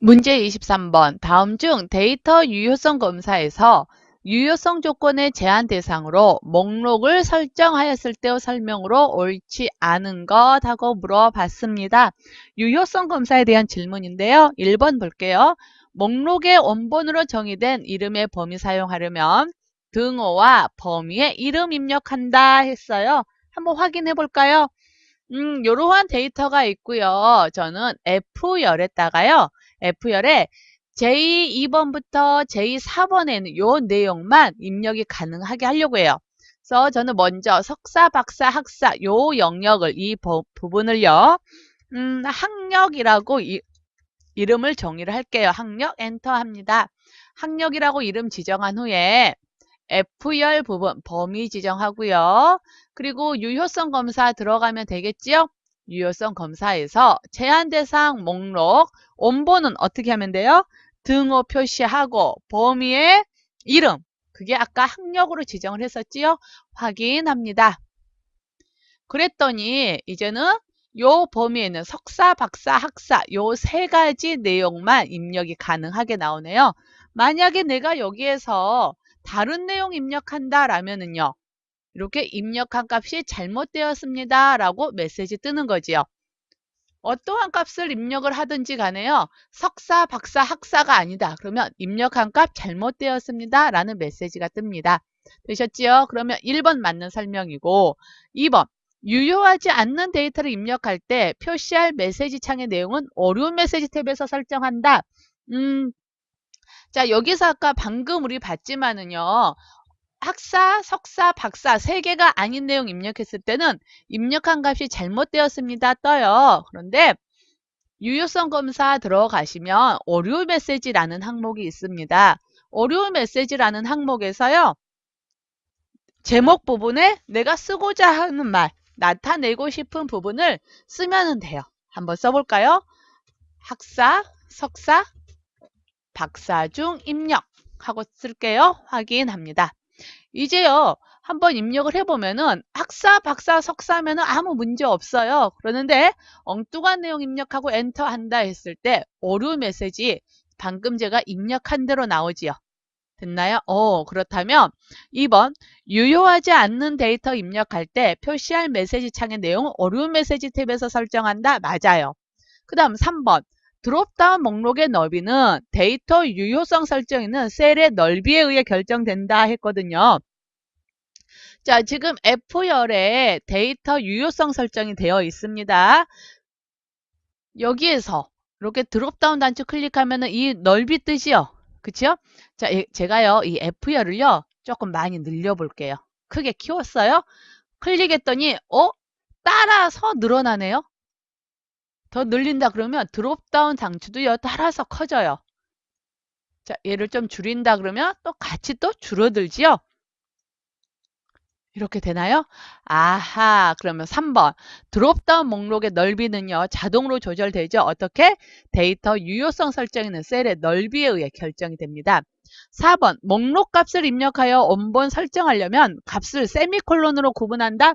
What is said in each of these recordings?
문제 23번. 다음 중 데이터 유효성 검사에서 유효성 조건의 제한 대상으로 목록을 설정하였을 때의 설명으로 옳지 않은 것 하고 물어봤습니다. 유효성 검사에 대한 질문인데요. 1번 볼게요. 목록의 원본으로 정의된 이름의 범위 사용하려면 등호와 범위의 이름 입력한다 했어요. 한번 확인해 볼까요? 요러한 데이터가 있고요. 저는 F열에다가요. F열에 J2번부터 J4번에 있는 요 내용만 입력이 가능하게 하려고 해요. 그래서 저는 먼저 석사, 박사, 학사 요 영역을 이 부분을요. 학력이라고 이름을 정의를 할게요. 학력 엔터 합니다. 학력이라고 이름 지정한 후에 F열 부분 범위 지정하고요. 그리고 유효성 검사 들어가면 되겠지요? 유효성 검사에서 제한 대상 목록 원본은 어떻게 하면 돼요? 등호 표시하고 범위의 이름 그게 아까 학력으로 지정을 했었지요? 확인합니다. 그랬더니 이제는 요 범위에 있는 석사, 박사, 학사 요 세 가지 내용만 입력이 가능하게 나오네요. 만약에 내가 여기에서 다른 내용 입력한다 라면은요. 이렇게 입력한 값이 잘못되었습니다 라고 메시지 뜨는 거지요. 어떠한 값을 입력을 하든지 간에요. 석사, 박사, 학사가 아니다. 그러면 입력한 값 잘못되었습니다 라는 메시지가 뜹니다. 되셨지요? 그러면 1번 맞는 설명이고 2번 유효하지 않는 데이터를 입력할 때 표시할 메시지 창의 내용은 어려운 메시지 탭에서 설정한다. 자 여기서 아까 방금 우리 봤지만은요. 학사, 석사, 박사 세 개가 아닌 내용 입력했을 때는 입력한 값이 잘못되었습니다 떠요. 그런데 유효성 검사 들어가시면 오류 메시지라는 항목이 있습니다. 오류 메시지라는 항목에서요. 제목 부분에 내가 쓰고자 하는 말, 나타내고 싶은 부분을 쓰면 돼요. 한번 써볼까요? 학사, 석사, 박사 중 입력 하고 쓸게요. 확인합니다. 이제요. 한번 입력을 해보면은 학사, 박사, 석사면은 아무 문제 없어요. 그러는데 엉뚱한 내용 입력하고 엔터 한다 했을 때 오류 메시지 방금 제가 입력한 대로 나오지요. 됐나요? 그렇다면 2번 유효하지 않는 데이터 입력할 때 표시할 메시지 창의 내용은 오류 메시지 탭에서 설정한다. 맞아요. 그 다음 3번 드롭다운 목록의 너비는 데이터 유효성 설정에 있는 셀의 넓이에 의해 결정된다 했거든요. 자, 지금 F열에 데이터 유효성 설정이 되어 있습니다. 여기에서 이렇게 드롭다운 단추 클릭하면 이 넓이 뜨지요? 그쵸? 자, 제가요, 이 F열을요, 조금 많이 늘려볼게요. 크게 키웠어요. 클릭했더니, 따라서 늘어나네요. 더 늘린다 그러면 드롭다운 단추도요, 따라서 커져요. 자, 얘를 좀 줄인다 그러면 또 같이 또 줄어들지요? 이렇게 되나요? 아하, 그러면 3번. 드롭다운 목록의 넓이는요, 자동으로 조절되죠? 어떻게? 데이터 유효성 설정에는 셀의 넓이에 의해 결정이 됩니다. 4번. 목록 값을 입력하여 원본 설정하려면 값을 세미콜론으로 구분한다?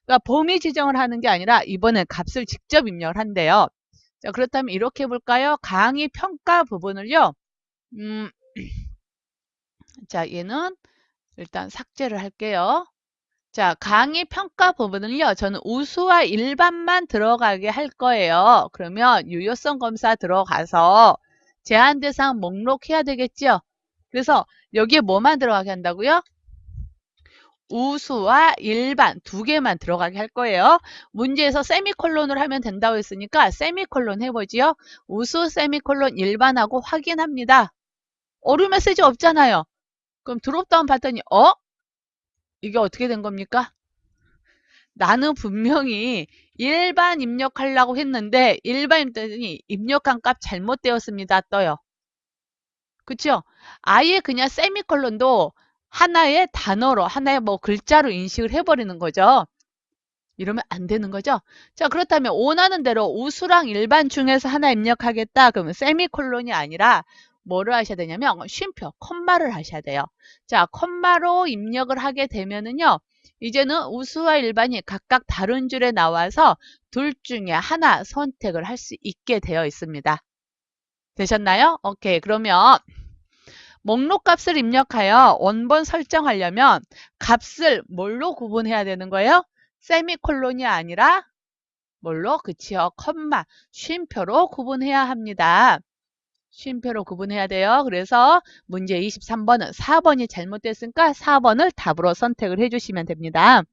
그러니까 범위 지정을 하는 게 아니라 이번엔 값을 직접 입력을 한대요. 자, 그렇다면 이렇게 해볼까요? 강의 평가 부분을요, 자, 얘는 일단 삭제를 할게요. 자, 강의 평가 부분은요. 저는 우수와 일반만 들어가게 할 거예요. 그러면 유효성 검사 들어가서 제한 대상 목록 해야 되겠죠? 그래서 여기에 뭐만 들어가게 한다고요? 우수와 일반 두 개만 들어가게 할 거예요. 문제에서 세미콜론을 하면 된다고 했으니까 세미콜론 해보지요. 우수 세미콜론 일반하고 확인합니다. 오류 메시지 없잖아요. 그럼 드롭다운 봤더니 이게 어떻게 된 겁니까? 나는 분명히 일반 입력하려고 했는데 일반 입력했더니 입력한 값 잘못되었습니다 떠요. 그쵸? 아예 그냥 세미콜론도 하나의 단어로 하나의 뭐 글자로 인식을 해버리는 거죠. 이러면 안 되는 거죠. 자, 그렇다면 원하는 대로 우수랑 일반 중에서 하나 입력하겠다 그러면 세미콜론이 아니라 뭐를 하셔야 되냐면 쉼표 콤마를 하셔야 돼요. 자, 콤마로 입력을 하게 되면은요. 이제는 우수와 일반이 각각 다른 줄에 나와서 둘 중에 하나 선택을 할 수 있게 되어 있습니다. 되셨나요? 오케이. 그러면 목록 값을 입력하여 원본 설정하려면 값을 뭘로 구분해야 되는 거예요? 세미콜론이 아니라 뭘로? 그치요. 컴마, 쉼표로 구분해야 합니다. 쉼표로 구분해야 돼요. 그래서 문제 23번은 4번이 잘못됐으니까 4번을 답으로 선택을 해주시면 됩니다.